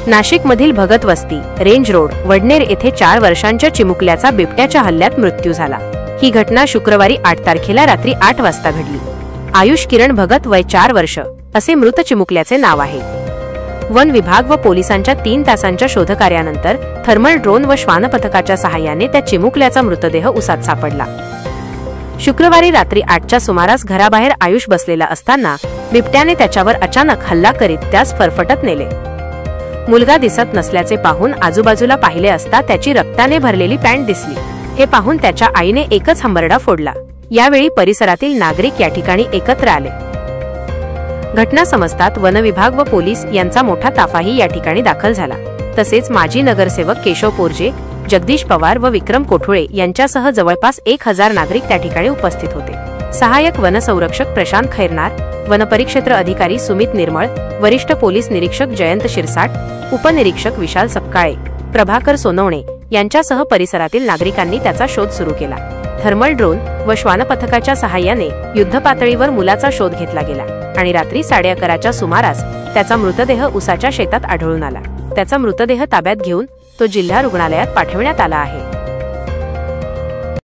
नाशिकमधील भगत वस्ती range road Wadner येथे 4 वर्षांच्या चिमुकल्याचा बिबट्याच्या हल्ल्यात मृत्यू झाला। ही घटना शुक्रवारी 8 तारखेला रात्री 8 वाजता घडली। आयुष किरण भगत वय 4 वर्ष असे मृत चिमुकल्याचे नाव आहे। वन विभाग व पोलिसांच्या 3 तासांच्या शोधकार्यानंतर थर्मल ड्रोन व श्वान पथकाच्या सहाय्याने त्या चिमुकल्याचा मृतदेह उसात सापडला। शुक्रवारी रात्री 8च्या सुमारास घराबाहेर आयुष बसलेला असताना बिबट्याने त्याच्यावर अचानक हल्ला करीत त्यास फरफटत नेले। मुलगा दिसत नसल्याचे पाहून आजूबाजूला पाहिले असता त्याची रक्ताने भरलेली पॅन्ट दिसली। हे पाहून त्याच्या आईने एकच हंबरडा फोडला। यावेळी परिसरातील नागरिक या ठिकाणी एकत्र आले। घटना समजतात वन विभाग व पोलीस यांचा मोठा ताफाही या ठिकाणी दाखल झाला। तसेच माजी नगरसेवक केशव पोरजे, जगदीश पवार व विक्रम कोठुळे यांच्यासह जवळपास 1000 नागरिक त्या ठिकाणी उपस्थित होते। सहाय्यक वनसंरक्षक प्रशांत खैरनार, वनपरिक्षेत्र अधिकारी सुमित निर्मळ, वरिष्ठ पोलीस निरीक्षक जयंत शिरसाट, उपनिरीक्षक विशाल सपकाळे, प्रभाकर सोनवणे यांच्यासह परिसरातील नागरिकांनी त्याचा शोध सुरू केला। थर्मल ड्रोन व श्वान पथकाच्या सहाय्याने युद्धपातळीवर मुलाचा शोध घेतला गेला आणि रात्री 11:30च्या सुमारास त्याचा मृतदेह उसाच्या शेतात आढळून आला। त्याचा मृतदेह ताब्यात घेऊन तो जिल्हा रुग्णालयात पाठवण्यात आला आहे।